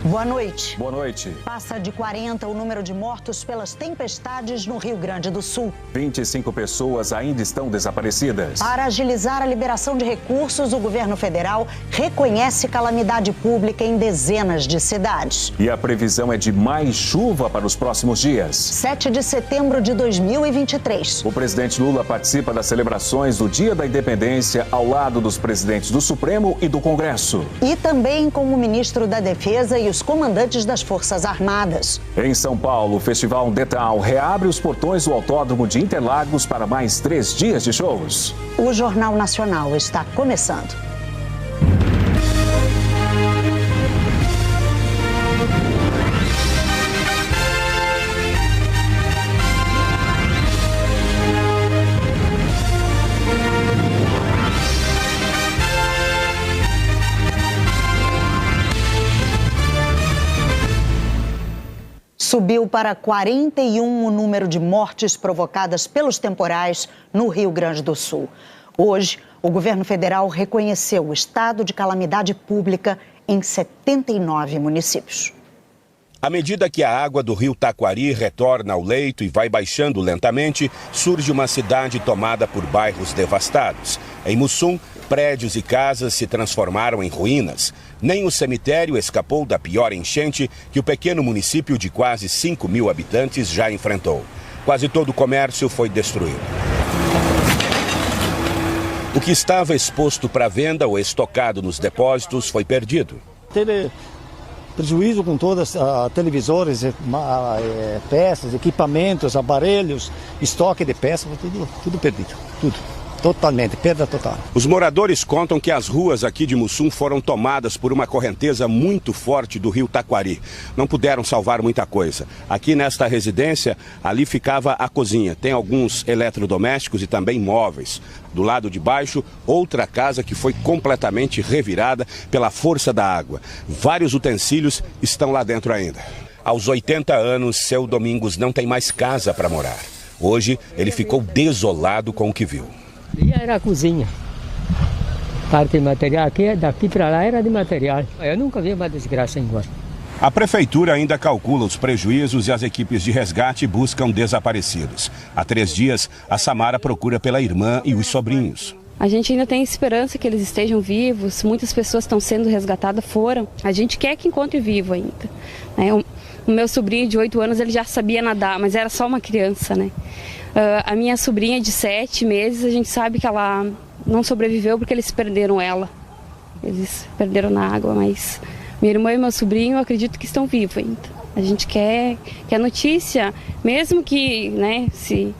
Boa noite. Boa noite. Passa de 40 o número de mortos pelas tempestades no Rio Grande do Sul. 25 pessoas ainda estão desaparecidas. Para agilizar a liberação de recursos, o governo federal reconhece calamidade pública em dezenas de cidades. E a previsão é de mais chuva para os próximos dias. 7 de setembro de 2023. O presidente Lula participa das celebrações do Dia da Independência ao lado dos presidentes do Supremo e do Congresso. E também com o ministro da Defesa e os comandantes das Forças Armadas. Em São Paulo, o Festival Detal reabre os portões do Autódromo de Interlagos para mais 3 dias de shows. O Jornal Nacional está começando. Subiu para 41 o número de mortes provocadas pelos temporais no Rio Grande do Sul. Hoje, o governo federal reconheceu o estado de calamidade pública em 79 municípios. À medida que a água do rio Taquari retorna ao leito e vai baixando lentamente, surge uma cidade tomada por bairros devastados. Em Mussum, prédios e casas se transformaram em ruínas. Nem o cemitério escapou da pior enchente que o pequeno município de quase 5 mil habitantes já enfrentou. Quase todo o comércio foi destruído. O que estava exposto para venda ou estocado nos depósitos foi perdido. Teve prejuízo com todas as televisores, peças, equipamentos, aparelhos, estoque de peças, tudo perdido, tudo. Totalmente, perda total. Os moradores contam que as ruas aqui de Mussum foram tomadas por uma correnteza muito forte do rio Taquari. Não puderam salvar muita coisa. Aqui nesta residência, ali ficava a cozinha. Tem alguns eletrodomésticos e também móveis. Do lado de baixo, outra casa que foi completamente revirada pela força da água. Vários utensílios estão lá dentro ainda. Aos 80 anos, seu Domingos não tem mais casa para morar. Hoje, ele ficou desolado com o que viu. E era a cozinha. Parte de material aqui, daqui para lá era de material. Eu nunca vi uma desgraça igual. A prefeitura ainda calcula os prejuízos e as equipes de resgate buscam desaparecidos. Há 3 dias, a Samara procura pela irmã e os sobrinhos. A gente ainda tem esperança que eles estejam vivos, muitas pessoas estão sendo resgatadas, foram. A gente quer que encontre vivo ainda. O meu sobrinho de 8 anos, ele já sabia nadar, mas era só uma criança, né? A minha sobrinha de 7 meses, a gente sabe que ela não sobreviveu porque eles perderam ela. Eles perderam na água, mas minha irmã e meu sobrinho, eu acredito que estão vivos ainda. A gente quer a notícia, mesmo que, né, se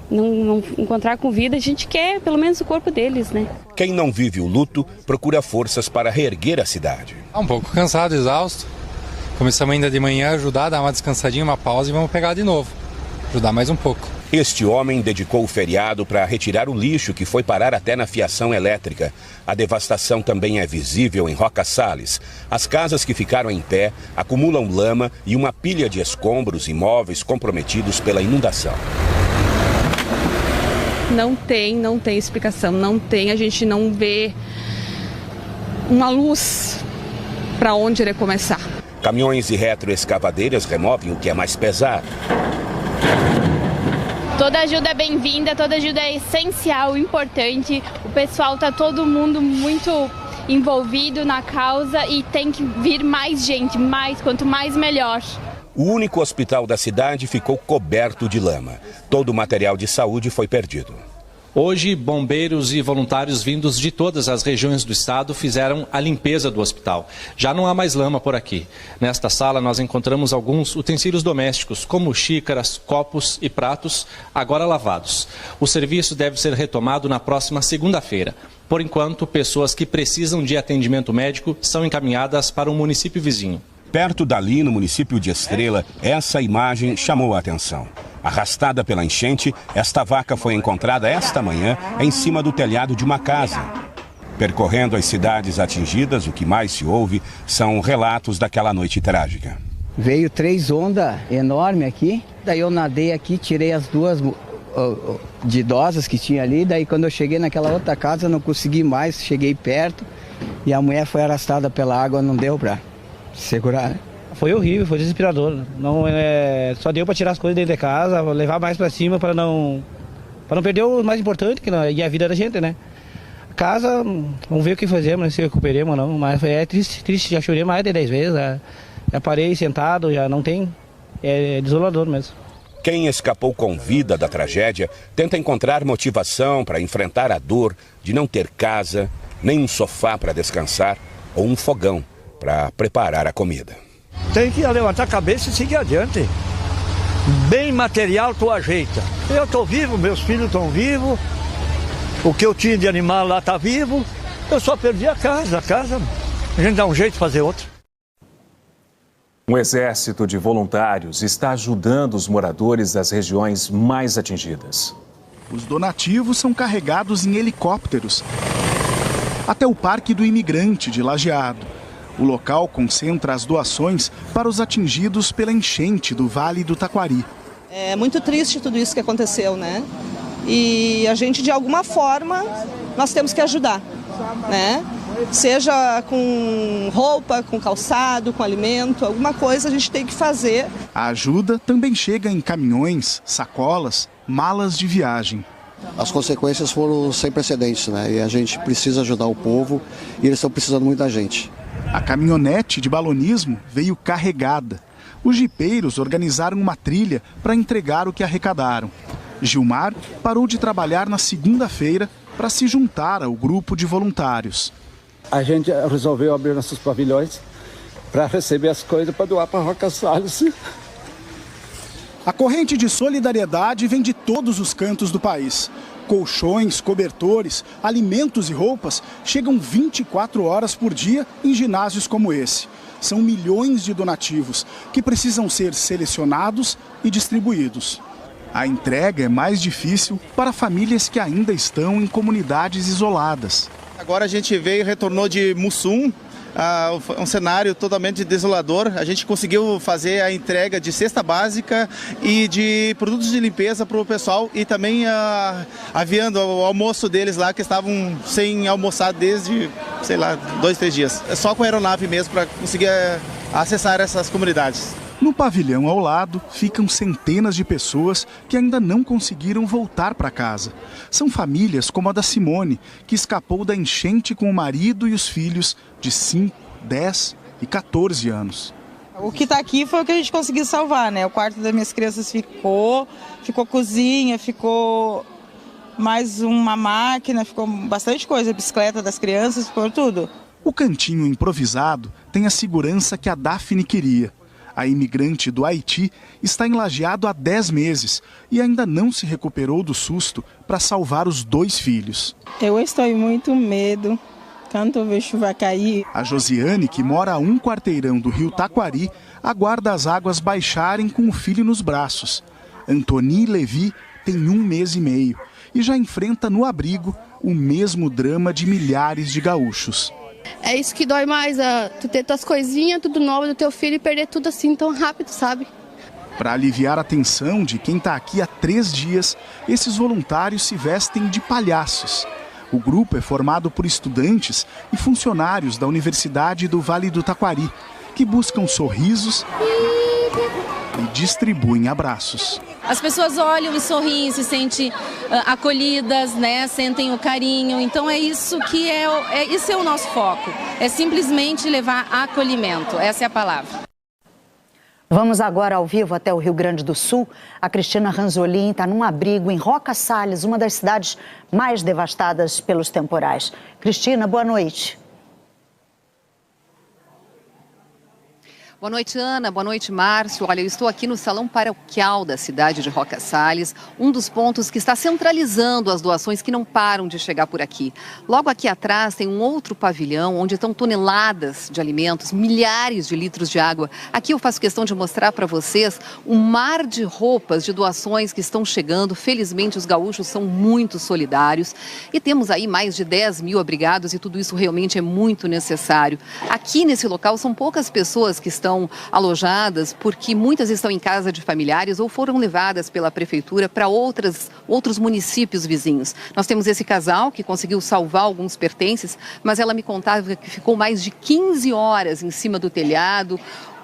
não encontrar com vida, a gente quer pelo menos o corpo deles, né? Quem não vive o luto procura forças para reerguer a cidade. Um pouco cansado, exausto. Começamos ainda de manhã a ajudar, dar uma descansadinha, uma pausa e vamos pegar de novo. Ajudar mais um pouco. Este homem dedicou o feriado para retirar o lixo que foi parar até na fiação elétrica. A devastação também é visível em Roca Salles. As casas que ficaram em pé acumulam lama e uma pilha de escombros e móveis comprometidos pela inundação. Não tem explicação, a gente não vê uma luz para onde recomeçar. Caminhões e retroescavadeiras removem o que é mais pesado. Toda ajuda é bem-vinda, toda ajuda é essencial, importante. O pessoal está todo mundo muito envolvido na causa e tem que vir mais gente, quanto mais melhor. O único hospital da cidade ficou coberto de lama. Todo o material de saúde foi perdido. Hoje, bombeiros e voluntários vindos de todas as regiões do estado fizeram a limpeza do hospital. Já não há mais lama por aqui. Nesta sala nós encontramos alguns utensílios domésticos, como xícaras, copos e pratos, agora lavados. O serviço deve ser retomado na próxima segunda-feira. Por enquanto, pessoas que precisam de atendimento médico são encaminhadas para um município vizinho. Perto dali, no município de Estrela, essa imagem chamou a atenção. Arrastada pela enchente, esta vaca foi encontrada esta manhã em cima do telhado de uma casa. Percorrendo as cidades atingidas, o que mais se ouve são relatos daquela noite trágica. Veio 3 ondas enormes aqui, daí eu nadei aqui, tirei as 2 de idosas que tinha ali, daí quando eu cheguei naquela outra casa não consegui mais, cheguei perto e a mulher foi arrastada pela água, não deu para segurar, né? Foi horrível, foi desesperador. Não, só deu para tirar as coisas dentro de casa, levar mais para cima para não perder o mais importante, que é a vida da gente, né? A casa, vamos ver o que fazemos, se recuperemos ou não, mas é triste, já chorei mais de 10 vezes, já parei sentado, já não tem, é desolador mesmo. Quem escapou com vida da tragédia tenta encontrar motivação para enfrentar a dor de não ter casa, nem um sofá para descansar ou um fogão para preparar a comida. Tem que levantar a cabeça e seguir adiante. Bem material tu ajeita. Eu estou vivo, meus filhos estão vivos, o que eu tinha de animal lá está vivo, eu só perdi a casa a gente dá um jeito de fazer outra. Um exército de voluntários está ajudando os moradores das regiões mais atingidas. Os donativos são carregados em helicópteros até o Parque do Imigrante de Lajeado. O local concentra as doações para os atingidos pela enchente do Vale do Taquari. É muito triste tudo isso que aconteceu, né? E a gente, de alguma forma, nós temos que ajudar, né? Seja com roupa, com calçado, com alimento, alguma coisa a gente tem que fazer. A ajuda também chega em caminhões, sacolas, malas de viagem. As consequências foram sem precedentes, né? E a gente precisa ajudar o povo e eles estão precisando muito da gente. A caminhonete de balonismo veio carregada. Os jipeiros organizaram uma trilha para entregar o que arrecadaram. Gilmar parou de trabalhar na segunda-feira para se juntar ao grupo de voluntários. A gente resolveu abrir nossos pavilhões para receber as coisas para doar para Roca Salles. A corrente de solidariedade vem de todos os cantos do país. Colchões, cobertores, alimentos e roupas chegam 24 horas por dia em ginásios como esse. São milhões de donativos que precisam ser selecionados e distribuídos. A entrega é mais difícil para famílias que ainda estão em comunidades isoladas. Agora a gente retornou de Mussum, um cenário totalmente desolador. A gente conseguiu fazer a entrega de cesta básica e de produtos de limpeza para o pessoal e também aviando o almoço deles lá, que estavam sem almoçar desde, 2, 3 dias. É só com a aeronave mesmo para conseguir acessar essas comunidades. No pavilhão ao lado, ficam centenas de pessoas que ainda não conseguiram voltar para casa. São famílias como a da Simone, que escapou da enchente com o marido e os filhos de 5, 10 e 14 anos. O que está aqui foi o que a gente conseguiu salvar, né? O quarto das minhas crianças ficou cozinha, ficou mais uma máquina, ficou bastante coisa, a bicicleta das crianças, ficou tudo. O cantinho improvisado tem a segurança que a Daphne queria. A imigrante do Haiti está em Lajeado há 10 meses e ainda não se recuperou do susto para salvar os 2 filhos. Eu estou com muito medo quando eu vejo chuva cair. A Josiane, que mora a um quarteirão do rio Taquari, aguarda as águas baixarem com o filho nos braços. Antoni Levi tem 1 mês e meio e já enfrenta no abrigo o mesmo drama de milhares de gaúchos. É isso que dói mais, tu ter tuas coisinhas, tudo novo do teu filho e perder tudo assim tão rápido, sabe? Para aliviar a tensão de quem está aqui há 3 dias, esses voluntários se vestem de palhaços. O grupo é formado por estudantes e funcionários da Universidade do Vale do Taquari, que buscam sorrisos e distribuem abraços. As pessoas olham e sorriem, se sentem acolhidas, né? Sentem o carinho. Então é isso que esse é o nosso foco. É simplesmente levar acolhimento. Essa é a palavra. Vamos agora ao vivo até o Rio Grande do Sul. A Cristina Ranzolin está num abrigo em Roca Salles, uma das cidades mais devastadas pelos temporais. Cristina, boa noite. Boa noite, Ana. Boa noite, Márcio. Olha, eu estou aqui no Salão Paroquial da cidade de Roca Salles, um dos pontos que está centralizando as doações que não param de chegar por aqui. Logo aqui atrás tem um outro pavilhão onde estão toneladas de alimentos, milhares de litros de água. Aqui eu faço questão de mostrar para vocês um mar de roupas de doações que estão chegando. Felizmente, os gaúchos são muito solidários e temos aí mais de 10 mil abrigados e tudo isso realmente é muito necessário. Aqui nesse local são poucas pessoas que estão alojadas porque muitas estão em casa de familiares ou foram levadas pela prefeitura para outros municípios vizinhos. Nós temos esse casal que conseguiu salvar alguns pertences, mas ela me contava que ficou mais de 15 horas em cima do telhado,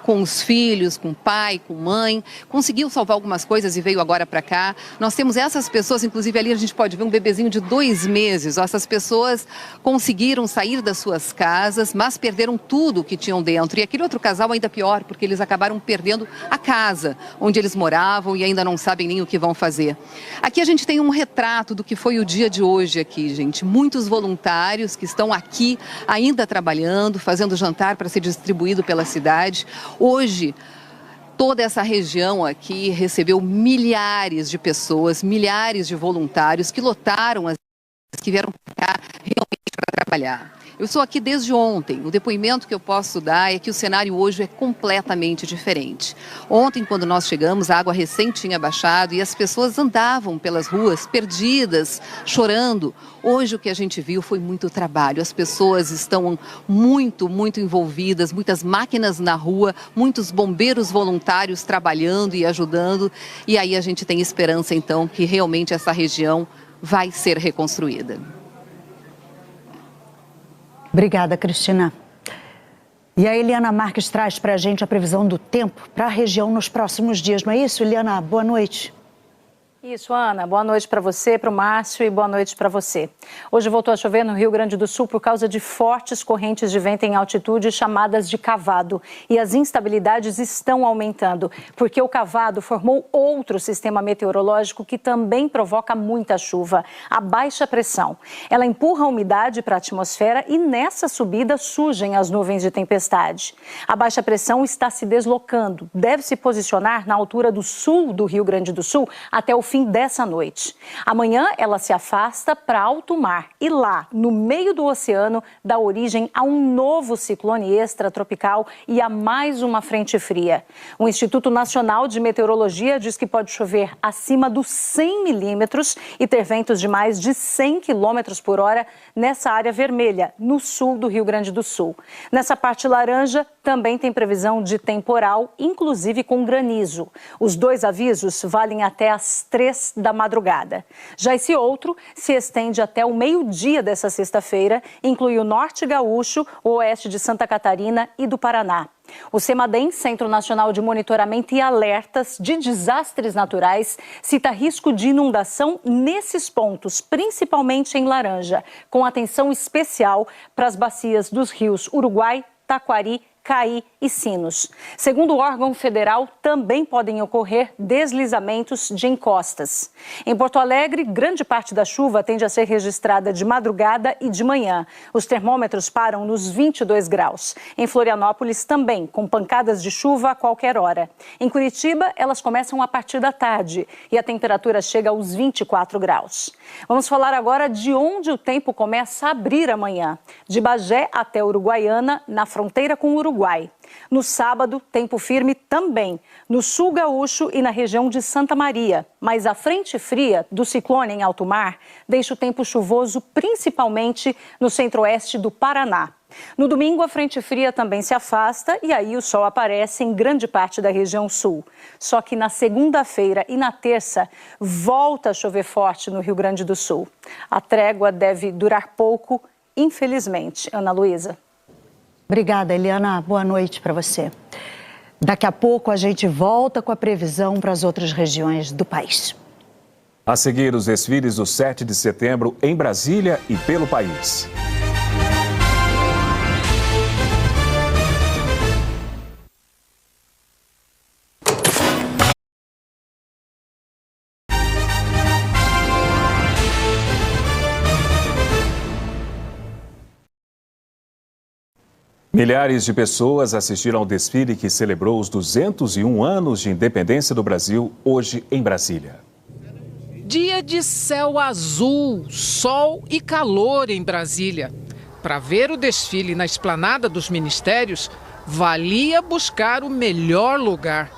com os filhos, com o pai, com mãe, conseguiu salvar algumas coisas e veio agora para cá. Nós temos essas pessoas, inclusive ali a gente pode ver um bebezinho de 2 meses. Essas pessoas conseguiram sair das suas casas, mas perderam tudo que tinham dentro. E aquele outro casal ainda pior, porque eles acabaram perdendo a casa onde eles moravam e ainda não sabem nem o que vão fazer. Aqui a gente tem um retrato do que foi o dia de hoje aqui, gente. Muitos voluntários que estão aqui ainda trabalhando, fazendo jantar para ser distribuído pela cidade. Hoje, toda essa região aqui recebeu milhares de pessoas, milhares de voluntários que lotaram as que vieram para cá realmente para trabalhar. Eu estou aqui desde ontem. O depoimento que eu posso dar é que o cenário hoje é completamente diferente. Ontem, quando nós chegamos, a água recém tinha baixado e as pessoas andavam pelas ruas perdidas, chorando. Hoje o que a gente viu foi muito trabalho. As pessoas estão muito envolvidas, muitas máquinas na rua, muitos bombeiros voluntários trabalhando e ajudando. E aí a gente tem esperança, então, que realmente essa região vai ser reconstruída. Obrigada, Cristina. E a Eliana Marques traz para a gente a previsão do tempo para a região nos próximos dias. Não é isso, Eliana? Boa noite. Isso, Ana. Boa noite para você, para o Márcio e boa noite para você. Hoje voltou a chover no Rio Grande do Sul por causa de fortes correntes de vento em altitude chamadas de cavado. E as instabilidades estão aumentando, porque o cavado formou outro sistema meteorológico que também provoca muita chuva, a baixa pressão. Ela empurra a umidade para a atmosfera e nessa subida surgem as nuvens de tempestade. A baixa pressão está se deslocando, deve se posicionar na altura do sul do Rio Grande do Sul até o fim dessa noite. Amanhã ela se afasta para alto mar e lá, no meio do oceano, dá origem a um novo ciclone extratropical e a mais uma frente fria. O Instituto Nacional de Meteorologia diz que pode chover acima dos 100 milímetros e ter ventos de mais de 100 quilômetros por hora nessa área vermelha, no sul do Rio Grande do Sul. Nessa parte laranja, também tem previsão de temporal, inclusive com granizo. Os 2 avisos valem até às 3 da madrugada. Já esse outro se estende até o meio-dia dessa sexta-feira, inclui o norte gaúcho, o oeste de Santa Catarina e do Paraná. O CEMADEM, Centro Nacional de Monitoramento e Alertas de Desastres Naturais, cita risco de inundação nesses pontos, principalmente em laranja, com atenção especial para as bacias dos rios Uruguai, Taquari, Caí e Sinos. Segundo o órgão federal, também podem ocorrer deslizamentos de encostas. Em Porto Alegre, grande parte da chuva tende a ser registrada de madrugada e de manhã. Os termômetros param nos 22 graus. Em Florianópolis também, com pancadas de chuva a qualquer hora. Em Curitiba, elas começam a partir da tarde e a temperatura chega aos 24 graus. Vamos falar agora de onde o tempo começa a abrir amanhã. De Bagé até Uruguaiana, na fronteira com o Uruguai. No sábado, tempo firme também, no sul gaúcho e na região de Santa Maria. Mas a frente fria do ciclone em alto mar deixa o tempo chuvoso principalmente no centro-oeste do Paraná. No domingo, a frente fria também se afasta e aí o sol aparece em grande parte da região sul. Só que na segunda-feira e na terça, volta a chover forte no Rio Grande do Sul. A trégua deve durar pouco, infelizmente. Ana Luísa. Obrigada, Eliana. Boa noite para você. Daqui a pouco a gente volta com a previsão para as outras regiões do país. A seguir, os desfiles do 7 de setembro em Brasília e pelo país. Milhares de pessoas assistiram ao desfile que celebrou os 201 anos de independência do Brasil, hoje em Brasília. Dia de céu azul, sol e calor em Brasília. Para ver o desfile na esplanada dos ministérios, valia buscar o melhor lugar.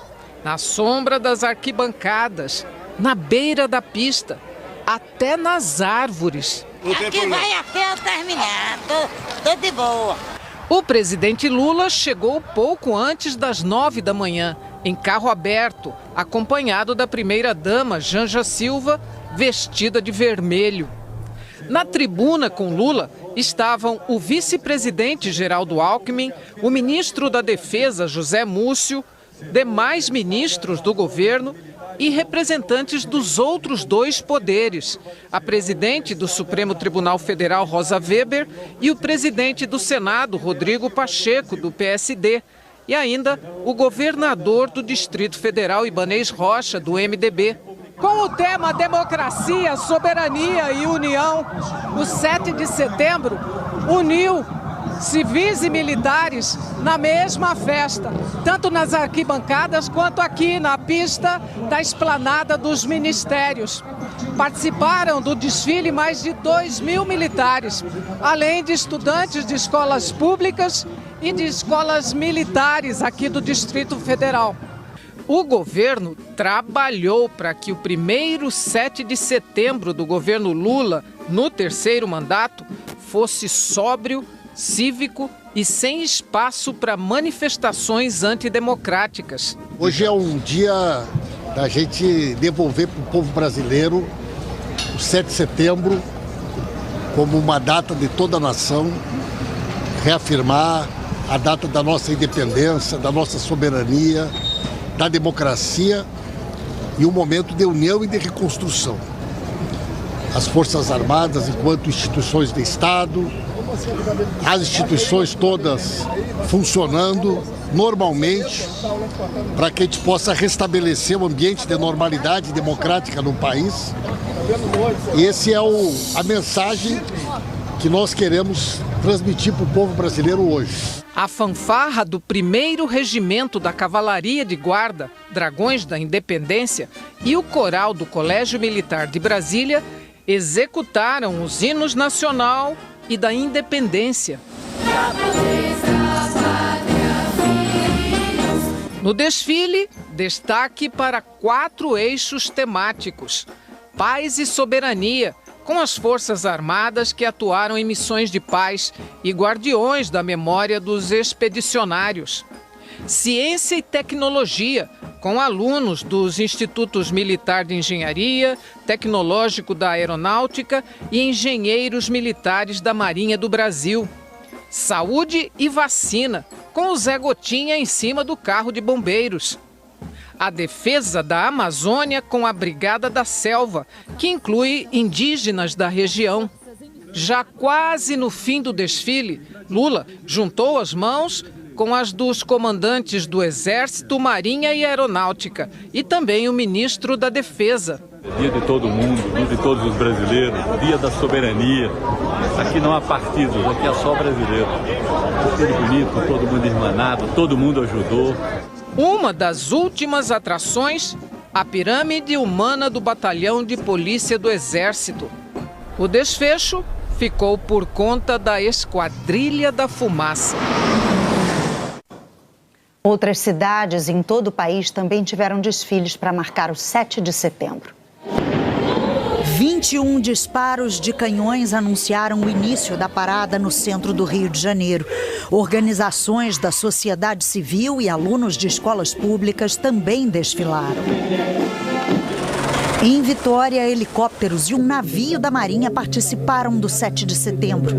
Na sombra das arquibancadas, na beira da pista, até nas árvores. Aqui vai até terminar, tô de boa. O presidente Lula chegou pouco antes das 9 da manhã, em carro aberto, acompanhado da primeira-dama Janja Silva, vestida de vermelho. Na tribuna com Lula estavam o vice-presidente Geraldo Alckmin, o ministro da Defesa José Múcio, demais ministros do governo e representantes dos outros dois poderes, a presidente do Supremo Tribunal Federal, Rosa Weber, e o presidente do Senado, Rodrigo Pacheco, do PSD, e ainda o governador do Distrito Federal, Ibanez Rocha, do MDB. Com o tema Democracia, Soberania e União, o 7 de setembro uniu civis e militares na mesma festa, tanto nas arquibancadas quanto aqui na pista da Esplanada dos Ministérios. Participaram do desfile mais de 2.000 militares, além de estudantes de escolas públicas e de escolas militares aqui do Distrito Federal. O governo trabalhou para que o primeiro 7 de setembro do governo Lula, no terceiro mandato, fosse sóbrio, cívico e sem espaço para manifestações antidemocráticas. Hoje é um dia da gente devolver para o povo brasileiro o 7 de setembro como uma data de toda a nação, reafirmar a data da nossa independência, da nossa soberania, da democracia e um momento de união e de reconstrução. As Forças Armadas, enquanto instituições de Estado, as instituições todas funcionando normalmente para que a gente possa restabelecer o ambiente de normalidade democrática no país. E essa é a mensagem que nós queremos transmitir para o povo brasileiro hoje. A fanfarra do 1º Regimento da Cavalaria de Guarda, Dragões da Independência, e o coral do Colégio Militar de Brasília executaram os hinos nacional e da independência. No desfile, destaque para 4 eixos temáticos: paz e soberania, com as Forças Armadas que atuaram em missões de paz e guardiões da memória dos expedicionários. Ciência e tecnologia, com alunos dos Institutos Militar de Engenharia, Tecnológico da Aeronáutica e engenheiros militares da Marinha do Brasil. Saúde e vacina, com o Zé Gotinha em cima do carro de bombeiros. A defesa da Amazônia com a Brigada da Selva, que inclui indígenas da região. Já quase no fim do desfile, Lula juntou as mãos com as dos comandantes do Exército, Marinha e Aeronáutica, e também o ministro da Defesa. Dia de todo mundo, dia de todos os brasileiros, dia da soberania. Aqui não há partidos, aqui é só brasileiro. Tudo bonito, todo mundo irmanado, todo mundo ajudou. Uma das últimas atrações, a pirâmide humana do Batalhão de Polícia do Exército. O desfecho ficou por conta da Esquadrilha da Fumaça. Outras cidades em todo o país também tiveram desfiles para marcar o 7 de setembro. 21 disparos de canhões anunciaram o início da parada no centro do Rio de Janeiro. Organizações da sociedade civil e alunos de escolas públicas também desfilaram. Em Vitória, helicópteros e um navio da Marinha participaram do 7 de setembro.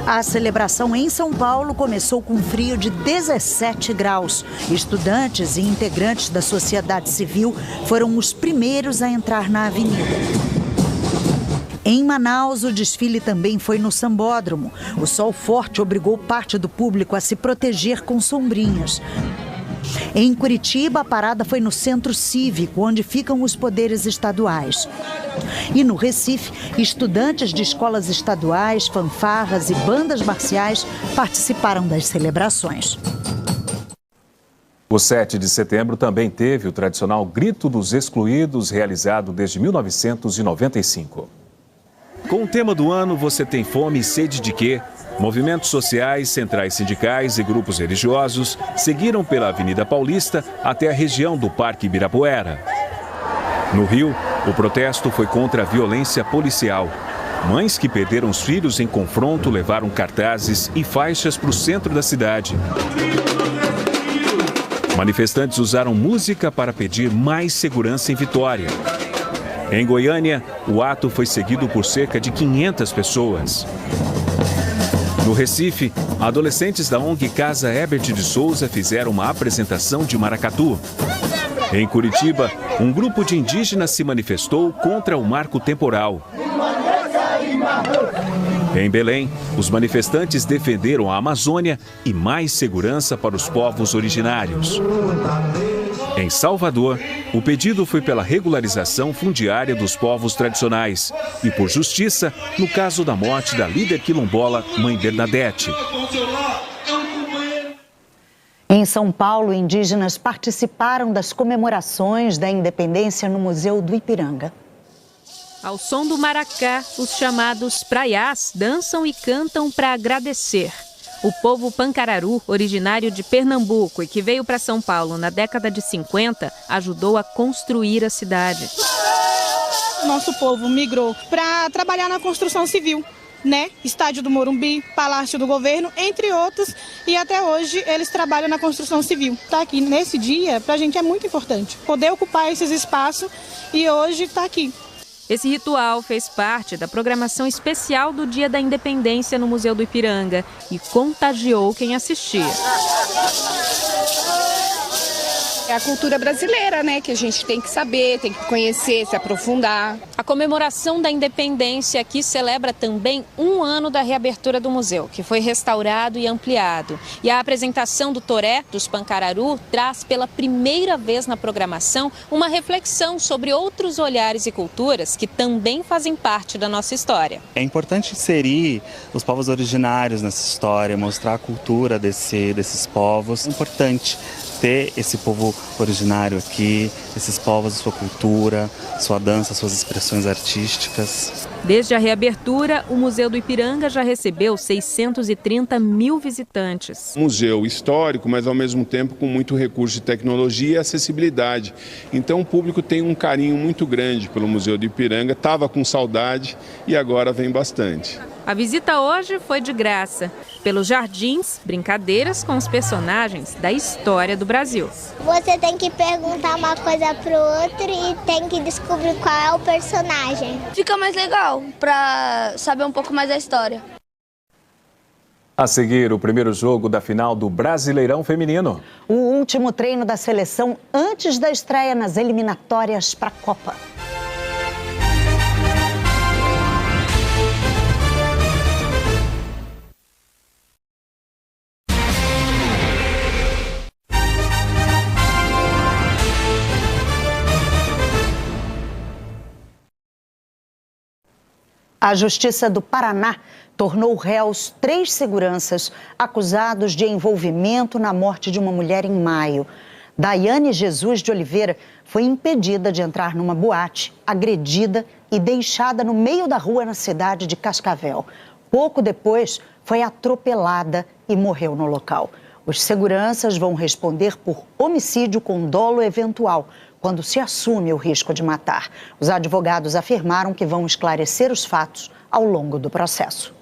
A celebração em São Paulo começou com um frio de 17 graus. Estudantes e integrantes da sociedade civil foram os primeiros a entrar na avenida. Em Manaus, o desfile também foi no Sambódromo. O sol forte obrigou parte do público a se proteger com sombrinhas. Em Curitiba, a parada foi no Centro Cívico, onde ficam os poderes estaduais. E no Recife, estudantes de escolas estaduais, fanfarras e bandas marciais participaram das celebrações. O 7 de setembro também teve o tradicional Grito dos Excluídos, realizado desde 1995. Com o tema do ano, Você Tem Fome e Sede de Quê? Movimentos sociais, centrais sindicais e grupos religiosos seguiram pela Avenida Paulista até a região do Parque Ibirapuera. No Rio, o protesto foi contra a violência policial. Mães que perderam os filhos em confronto levaram cartazes e faixas para o centro da cidade. Manifestantes usaram música para pedir mais segurança em Vitória. Em Goiânia, o ato foi seguido por cerca de 500 pessoas. No Recife, adolescentes da ONG Casa Herbert de Souza fizeram uma apresentação de maracatu. Em Curitiba, um grupo de indígenas se manifestou contra o marco temporal. Em Belém, os manifestantes defenderam a Amazônia e mais segurança para os povos originários. Em Salvador, o pedido foi pela regularização fundiária dos povos tradicionais e por justiça no caso da morte da líder quilombola Mãe Bernadette. Em São Paulo, indígenas participaram das comemorações da independência no Museu do Ipiranga. Ao som do maracá, os chamados praiás dançam e cantam para agradecer. O povo pancararu, originário de Pernambuco e que veio para São Paulo na década de 50, ajudou a construir a cidade. Nosso povo migrou para trabalhar na construção civil, né? Estádio do Morumbi, Palácio do Governo, entre outros, e até hoje eles trabalham na construção civil. Tá aqui nesse dia, para a gente é muito importante poder ocupar esses espaços e hoje está aqui. Esse ritual fez parte da programação especial do Dia da Independência no Museu do Ipiranga e contagiou quem assistia. É a cultura brasileira, né, que a gente tem que saber, tem que conhecer, se aprofundar. A comemoração da independência aqui celebra também 1 ano da reabertura do museu, que foi restaurado e ampliado. E a apresentação do Toré, dos Pancararu, traz pela primeira vez na programação uma reflexão sobre outros olhares e culturas que também fazem parte da nossa história. É importante inserir os povos originários nessa história, mostrar a cultura desses povos. É importante ter esse povo originário aqui, esses povos, sua cultura, sua dança, suas expressões artísticas. Desde a reabertura, o Museu do Ipiranga já recebeu 630 mil visitantes. Museu histórico, mas ao mesmo tempo com muito recurso de tecnologia e acessibilidade. Então o público tem um carinho muito grande pelo Museu do Ipiranga, estava com saudade e agora vem bastante. A visita hoje foi de graça. Pelos jardins, brincadeiras com os personagens da história do Brasil. Você tem que perguntar uma coisa pro outro e tem que descobrir qual é o personagem. Fica mais legal para saber um pouco mais da história. A seguir, o primeiro jogo da final do Brasileirão Feminino. O último treino da seleção antes da estreia nas eliminatórias para a Copa. A Justiça do Paraná tornou réus 3 seguranças acusados de envolvimento na morte de uma mulher em maio. Daiane Jesus de Oliveira foi impedida de entrar numa boate, agredida e deixada no meio da rua na cidade de Cascavel. Pouco depois, foi atropelada e morreu no local. Os seguranças vão responder por homicídio com dolo eventual, quando se assume o risco de matar. Os advogados afirmaram que vão esclarecer os fatos ao longo do processo.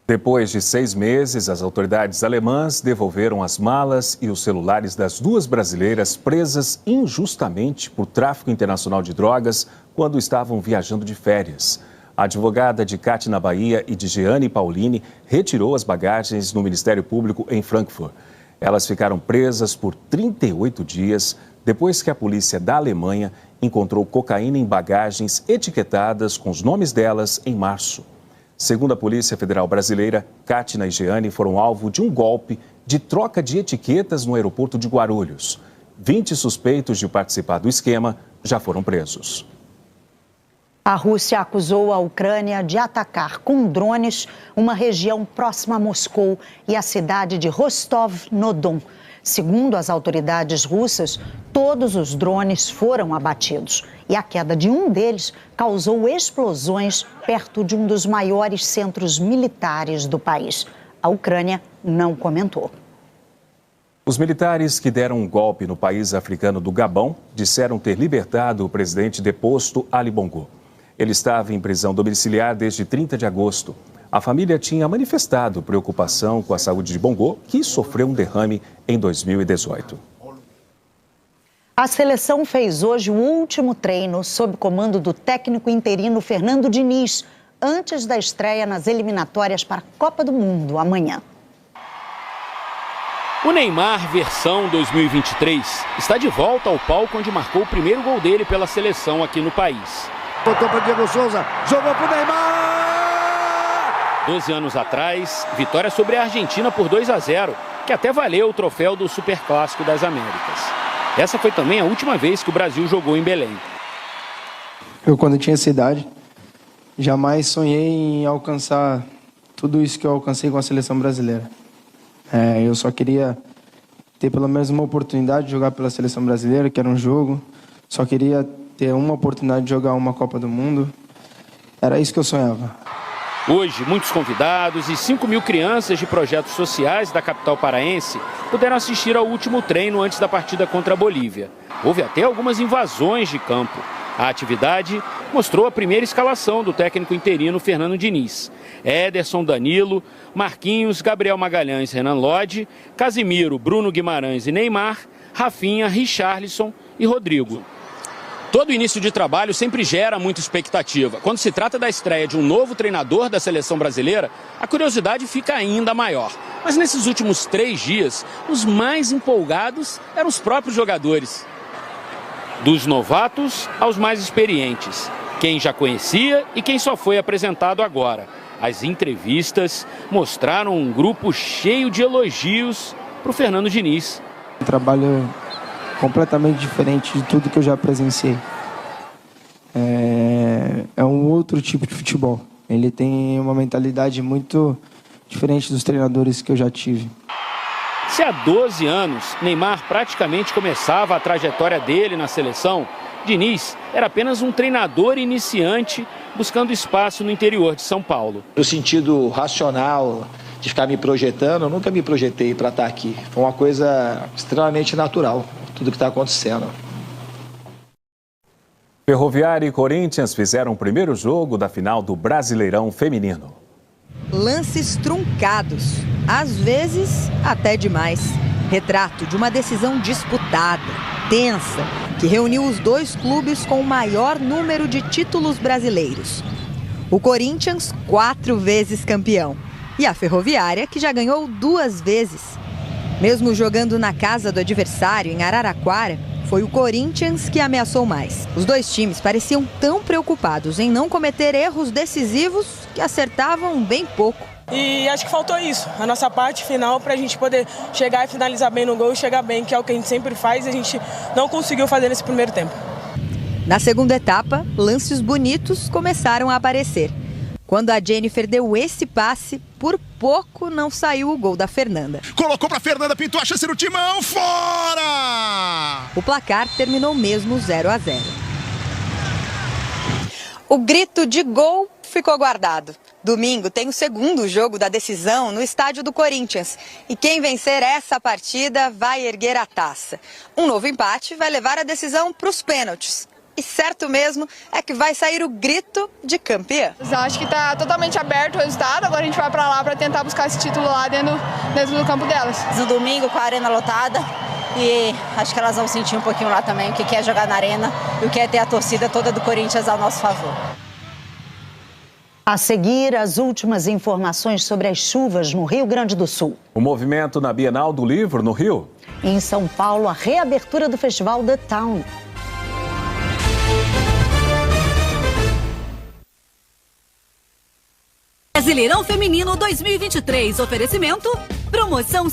Depois de 6 meses, as autoridades alemãs devolveram as malas e os celulares das 2 brasileiras presas injustamente por tráfico internacional de drogas quando estavam viajando de férias. A advogada de Cate na Bahia e de Jeane Paulini retirou as bagagens no Ministério Público em Frankfurt. Elas ficaram presas por 38 dias depois que a polícia da Alemanha encontrou cocaína em bagagens etiquetadas com os nomes delas em março. Segundo a Polícia Federal Brasileira, Kátina e Jeane foram alvo de um golpe de troca de etiquetas no aeroporto de Guarulhos. 20 suspeitos de participar do esquema já foram presos. A Rússia acusou a Ucrânia de atacar com drones uma região próxima a Moscou e a cidade de Rostov-no-Don. Segundo as autoridades russas, todos os drones foram abatidos e a queda de um deles causou explosões perto de um dos maiores centros militares do país. A Ucrânia não comentou. Os militares que deram um golpe no país africano do Gabão disseram ter libertado o presidente deposto Ali Bongo. Ele estava em prisão domiciliar desde 30 de agosto. A família tinha manifestado preocupação com a saúde de Bongo, que sofreu um derrame em 2018. A seleção fez hoje o último treino sob comando do técnico interino Fernando Diniz, antes da estreia nas eliminatórias para a Copa do Mundo amanhã. O Neymar, versão 2023, está de volta ao palco onde marcou o primeiro gol dele pela seleção aqui no país. Botou para Diego Souza, jogou para o Neymar! 12 anos atrás, vitória sobre a Argentina por 2-0, que até valeu o troféu do Superclássico das Américas. Essa foi também a última vez que o Brasil jogou em Belém. Quando eu tinha essa idade, jamais sonhei em alcançar tudo isso que eu alcancei com a seleção brasileira. Eu só queria ter pelo menos uma oportunidade de jogar pela seleção brasileira, que era um jogo. Só queria ter uma oportunidade de jogar uma Copa do Mundo. Era isso que eu sonhava. Hoje, muitos convidados e 5.000 crianças de projetos sociais da capital paraense puderam assistir ao último treino antes da partida contra a Bolívia. Houve até algumas invasões de campo. A atividade mostrou a primeira escalação do técnico interino Fernando Diniz. Éderson, Danilo, Marquinhos, Gabriel Magalhães, Renan Lodge, Casimiro, Bruno Guimarães e Neymar, Rafinha, Richarlison e Rodrigo. Todo início de trabalho sempre gera muita expectativa. Quando se trata da estreia de um novo treinador da seleção brasileira, a curiosidade fica ainda maior. Mas nesses últimos 3 dias, os mais empolgados eram os próprios jogadores. Dos novatos aos mais experientes, quem já conhecia e quem só foi apresentado agora. As entrevistas mostraram um grupo cheio de elogios para o Fernando Diniz. Um trabalho completamente diferente de tudo que eu já presenciei. É um outro tipo de futebol. Ele tem uma mentalidade muito diferente dos treinadores que eu já tive. Se há 12 anos Neymar praticamente começava a trajetória dele na seleção, Diniz era apenas um treinador iniciante buscando espaço no interior de São Paulo. No sentido racional de ficar me projetando, eu nunca me projetei para estar aqui. Foi uma coisa extremamente natural, tudo que está acontecendo. Ferroviária e Corinthians fizeram o primeiro jogo da final do Brasileirão Feminino. Lances truncados, às vezes até demais. Retrato de uma decisão disputada, tensa, que reuniu os dois clubes com o maior número de títulos brasileiros. O Corinthians, 4 vezes campeão, e a Ferroviária, que já ganhou 2 vezes. Mesmo jogando na casa do adversário, em Araraquara, foi o Corinthians que ameaçou mais. Os dois times pareciam tão preocupados em não cometer erros decisivos que acertavam bem pouco. E acho que faltou isso, a nossa parte final, para a gente poder chegar e finalizar bem no gol e chegar bem, que é o que a gente sempre faz, e a gente não conseguiu fazer nesse primeiro tempo. Na segunda etapa, lances bonitos começaram a aparecer. Quando a Jennifer deu esse passe, por pouco não saiu o gol da Fernanda. Colocou para Fernanda, pintou a chance no timão, fora! O placar terminou mesmo 0-0. O grito de gol ficou guardado. Domingo tem o segundo jogo da decisão no estádio do Corinthians. E quem vencer essa partida vai erguer a taça. Um novo empate vai levar a decisão para os pênaltis. E certo mesmo é que vai sair o grito de campeã. Eu acho que está totalmente aberto o resultado, agora a gente vai para lá para tentar buscar esse título lá dentro do campo delas. No domingo com a arena lotada e acho que elas vão sentir um pouquinho lá também o que é jogar na arena e o que é ter a torcida toda do Corinthians ao nosso favor. A seguir, as últimas informações sobre as chuvas no Rio Grande do Sul. O movimento na Bienal do Livro, no Rio. Em São Paulo, a reabertura do festival The Town. Brasileirão Feminino 2023. Oferecimento, promoção.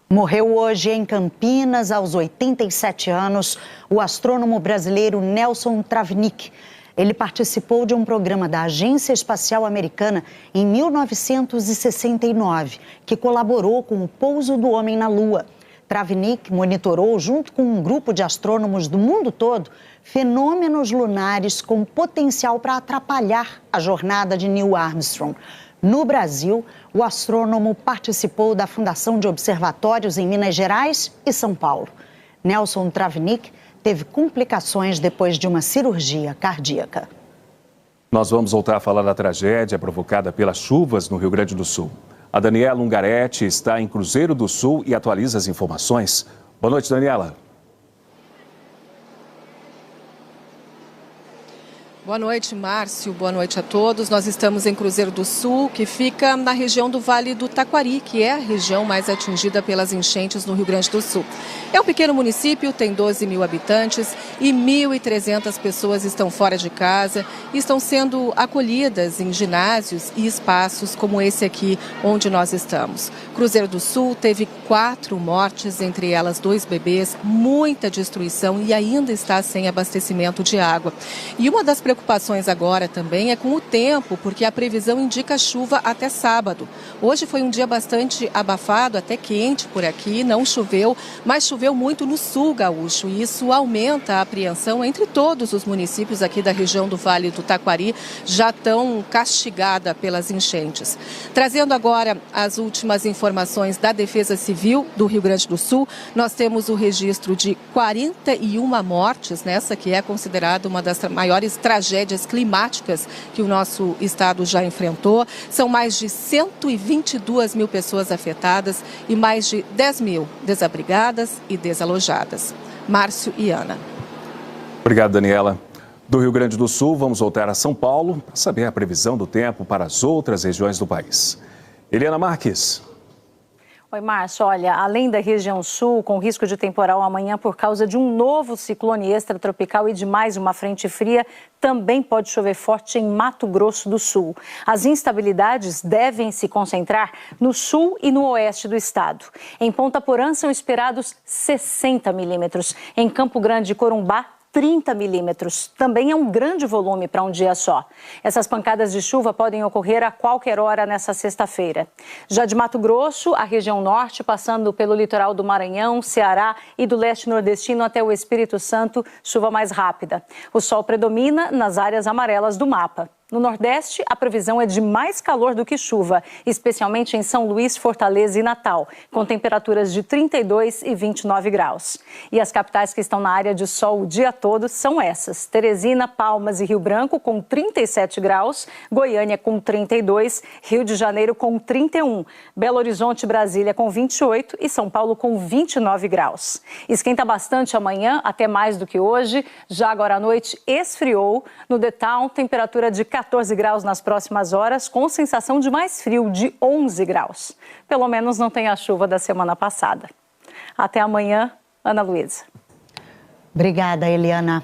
Morreu hoje em Campinas, aos 87 anos, o astrônomo brasileiro Nelson Travnik. Ele participou de um programa da Agência Espacial Americana em 1969, que colaborou com o pouso do homem na Lua. Travnik monitorou, junto com um grupo de astrônomos do mundo todo, fenômenos lunares com potencial para atrapalhar a jornada de Neil Armstrong. No Brasil, o astrônomo participou da fundação de observatórios em Minas Gerais e São Paulo. Nelson Travnik teve complicações depois de uma cirurgia cardíaca. Nós vamos voltar a falar da tragédia provocada pelas chuvas no Rio Grande do Sul. A Daniela Ungaretti está em Cruzeiro do Sul e atualiza as informações. Boa noite, Daniela. Boa noite, Márcio. Boa noite a todos. Nós estamos em Cruzeiro do Sul, que fica na região do Vale do Taquari, que é a região mais atingida pelas enchentes no Rio Grande do Sul. É um pequeno município, tem 12 mil habitantes e 1.300 pessoas estão fora de casa e estão sendo acolhidas em ginásios e espaços como esse aqui onde nós estamos. Cruzeiro do Sul teve 4 mortes, entre elas 2 bebês, muita destruição e ainda está sem abastecimento de água. E uma das preocupações agora também é com o tempo, porque a previsão indica chuva até sábado. Hoje foi um dia bastante abafado, até quente por aqui, não choveu, mas choveu muito no sul gaúcho e isso aumenta a apreensão entre todos os municípios aqui da região do Vale do Taquari, já tão castigada pelas enchentes. Trazendo agora as últimas informações da Defesa Civil do Rio Grande do Sul, nós temos o registro de 41 mortes, nessa que é considerada uma das maiores tragédias climáticas que o nosso estado já enfrentou. São mais de 122 mil pessoas afetadas e mais de 10 mil desabrigadas e desalojadas. Márcio e Ana. Obrigado, Daniela. Do Rio Grande do Sul, vamos voltar a São Paulo para saber a previsão do tempo para as outras regiões do país. Eliana Marques. Oi, Márcio. Olha, além da região sul, com risco de temporal amanhã por causa de um novo ciclone extratropical e de mais uma frente fria, também pode chover forte em Mato Grosso do Sul. As instabilidades devem se concentrar no sul e no oeste do estado. Em Ponta Porã são esperados 60 milímetros. Em Campo Grande e Corumbá, 30 milímetros. Também é um grande volume para um dia só. Essas pancadas de chuva podem ocorrer a qualquer hora nessa sexta-feira. Já de Mato Grosso, a região norte, passando pelo litoral do Maranhão, Ceará e do leste nordestino até o Espírito Santo, chuva mais rápida. O sol predomina nas áreas amarelas do mapa. No Nordeste, a previsão é de mais calor do que chuva, especialmente em São Luís, Fortaleza e Natal, com temperaturas de 32 e 29 graus. E as capitais que estão na área de sol o dia todo são essas: Teresina, Palmas e Rio Branco com 37 graus, Goiânia com 32, Rio de Janeiro com 31, Belo Horizonte e Brasília com 28 e São Paulo com 29 graus. Esquenta bastante amanhã, até mais do que hoje. Já agora à noite esfriou. No The Town, temperatura de 14 graus nas próximas horas, com sensação de mais frio, de 11 graus. Pelo menos não tem a chuva da semana passada. Até amanhã, Ana Luísa. Obrigada, Eliana.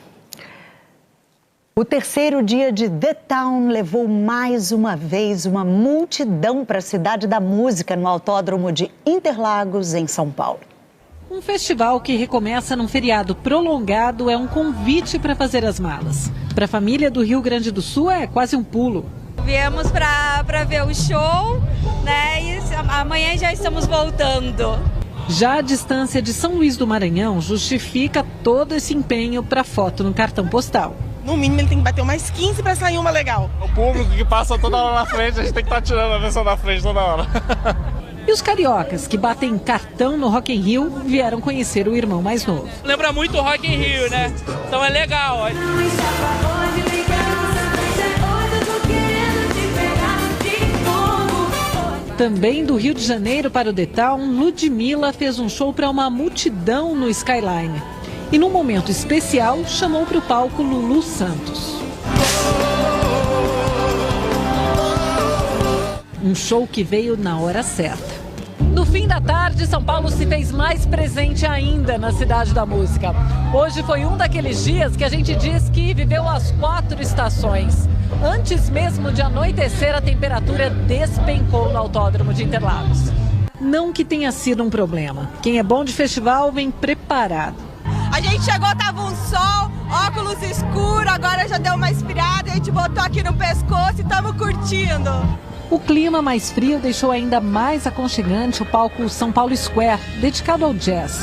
O terceiro dia de The Town levou mais uma vez uma multidão para a Cidade da Música, no Autódromo de Interlagos, em São Paulo. Um festival que recomeça num feriado prolongado é um convite para fazer as malas. Para a família do Rio Grande do Sul é quase um pulo. Viemos para ver o show, né? E amanhã já estamos voltando. Já a distância de São Luís do Maranhão justifica todo esse empenho para foto no cartão postal. No mínimo ele tem que bater mais 15 para sair uma legal. O público que passa toda hora na frente, a gente tem que estar tirando a versão da frente toda hora. E os cariocas que batem cartão no Rock in Rio vieram conhecer o irmão mais novo. Lembra muito o Rock in Rio, né? Então é legal. Também do Rio de Janeiro para o The Town, Ludmilla fez um show para uma multidão no Skyline. E num momento especial, chamou para o palco Lulu Santos. Um show que veio na hora certa. No fim da tarde, São Paulo se fez mais presente ainda na Cidade da Música. Hoje foi um daqueles dias que a gente diz que viveu as 4 estações. Antes mesmo de anoitecer, a temperatura despencou no Autódromo de Interlagos. Não que tenha sido um problema. Quem é bom de festival vem preparado. A gente chegou, tava um sol, óculos escuros, agora já deu uma esfriada, a gente botou aqui no pescoço e estamos curtindo. O clima mais frio deixou ainda mais aconchegante o palco São Paulo Square, dedicado ao jazz.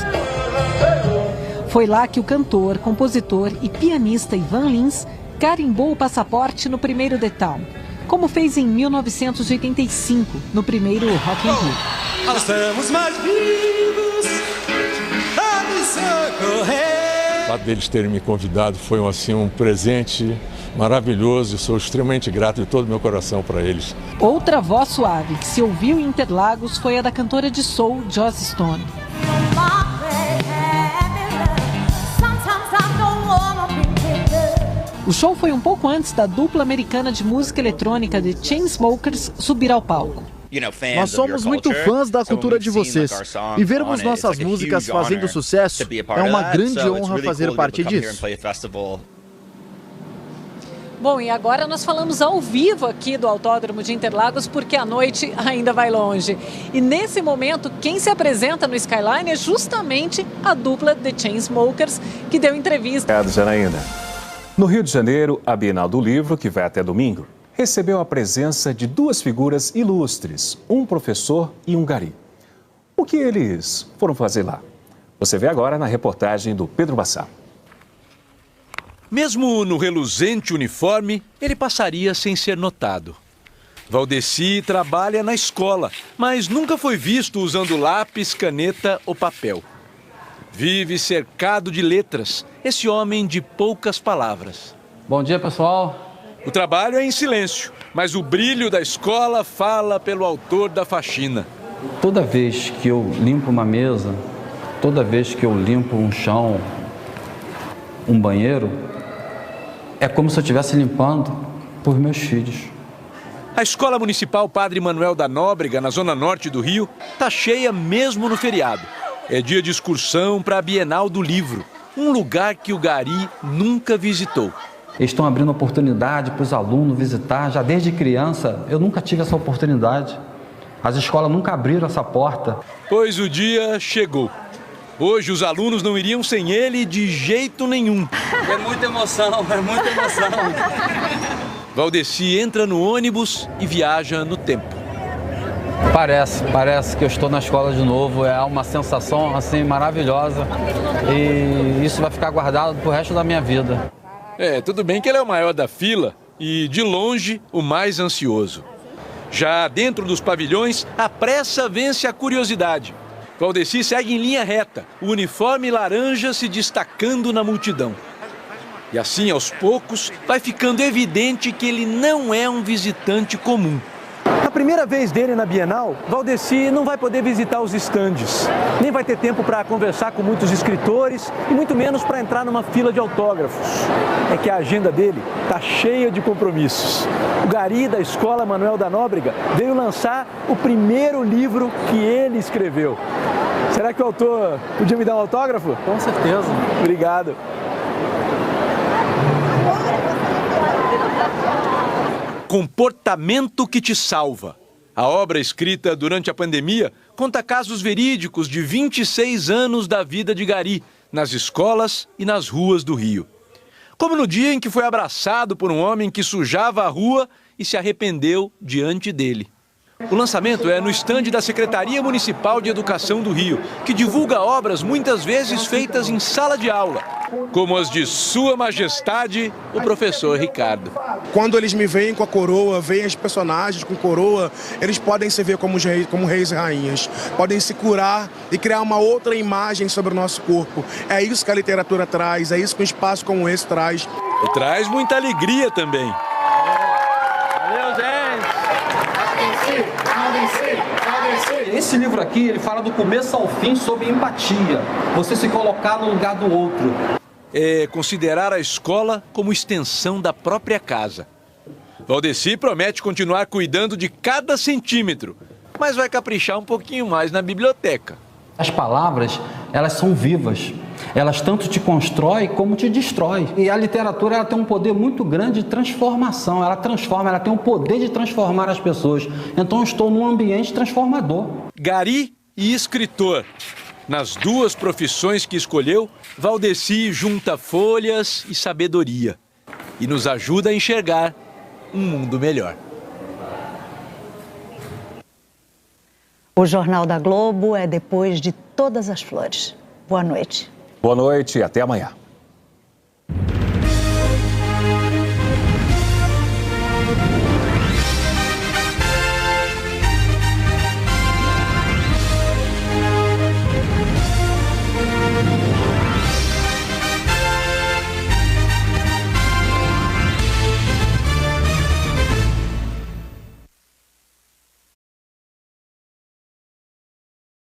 Foi lá que o cantor, compositor e pianista Ivan Lins carimbou o passaporte no primeiro The Town, como fez em 1985, no primeiro Rock in Rio. Nós estamos mais vivos a me socorrer. fato deles terem me convidado foi um presente maravilhoso. Eu sou extremamente grato de todo o meu coração para eles. Outra voz suave que se ouviu em Interlagos foi a da cantora de soul Joss Stone. O show foi um pouco antes da dupla americana de música eletrônica The Chainsmokers subir ao palco. Nós somos muito fãs da cultura de vocês e vermos nossas músicas fazendo sucesso é uma grande honra fazer parte disso. Bom, e agora nós falamos ao vivo aqui do Autódromo de Interlagos, porque a noite ainda vai longe. E nesse momento, quem se apresenta no Skyline é justamente a dupla The Chainsmokers, que deu entrevista. Obrigado, Janaína. No Rio de Janeiro, a Bienal do Livro, que vai até domingo, recebeu a presença de duas figuras ilustres, um professor e um gari. O que eles foram fazer lá? Você vê agora na reportagem do Pedro Bassam. Mesmo no reluzente uniforme, ele passaria sem ser notado. Valdeci trabalha na escola, mas nunca foi visto usando lápis, caneta ou papel. Vive cercado de letras, esse homem de poucas palavras. Bom dia, pessoal. O trabalho é em silêncio, mas o brilho da escola fala pelo autor da faxina. Toda vez que eu limpo uma mesa, toda vez que eu limpo um chão, um banheiro, é como se eu estivesse limpando por meus filhos. A Escola Municipal Padre Manuel da Nóbrega, na zona norte do Rio, está cheia mesmo no feriado. É dia de excursão para a Bienal do Livro, um lugar que o gari nunca visitou. Eles estão abrindo oportunidade para os alunos visitar. Já desde criança, eu nunca tive essa oportunidade. As escolas nunca abriram essa porta. Pois o dia chegou. Hoje os alunos não iriam sem ele de jeito nenhum. É muita emoção, é muita emoção. Valdeci entra no ônibus e viaja no tempo. Parece que eu estou na escola de novo. É uma sensação assim maravilhosa e isso vai ficar guardado pro resto da minha vida. Tudo bem que ele é o maior da fila e, de longe, o mais ansioso. Já dentro dos pavilhões, a pressa vence a curiosidade. Valdeci segue em linha reta, o uniforme laranja se destacando na multidão. E assim, aos poucos, vai ficando evidente que ele não é um visitante comum. Na primeira vez dele na Bienal, Valdeci não vai poder visitar os estandes, nem vai ter tempo para conversar com muitos escritores e muito menos para entrar numa fila de autógrafos. É que a agenda dele está cheia de compromissos. O gari da Escola Manuel da Nóbrega veio lançar o primeiro livro que ele escreveu. Será que o autor podia me dar um autógrafo? Com certeza. Obrigado. Comportamento que te salva. A obra escrita durante a pandemia conta casos verídicos de 26 anos da vida de gari, nas escolas e nas ruas do Rio. Como no dia em que foi abraçado por um homem que sujava a rua e se arrependeu diante dele. O lançamento é no estande da Secretaria Municipal de Educação do Rio, que divulga obras muitas vezes feitas em sala de aula, como as de Sua Majestade, o professor Ricardo. Quando eles me veem com a coroa, veem os personagens com coroa, eles podem se ver como reis e rainhas, podem se curar e criar uma outra imagem sobre o nosso corpo. É isso que a literatura traz, é isso que um espaço como esse traz. E traz muita alegria também. Valeu, gente! Esse livro aqui, ele fala do começo ao fim sobre empatia. Você se colocar no lugar do outro. É considerar a escola como extensão da própria casa. Valdeci promete continuar cuidando de cada centímetro, mas vai caprichar um pouquinho mais na biblioteca. As palavras, elas são vivas. Elas tanto te constroem como te destrói. E a literatura, ela tem um poder muito grande de transformação. Ela transforma, ela tem o poder de transformar as pessoas. Então eu estou num ambiente transformador. Gari e escritor. Nas duas profissões que escolheu, Valdeci junta folhas e sabedoria. E nos ajuda a enxergar um mundo melhor. O Jornal da Globo é depois de Todas as Flores. Boa noite. Boa noite e até amanhã.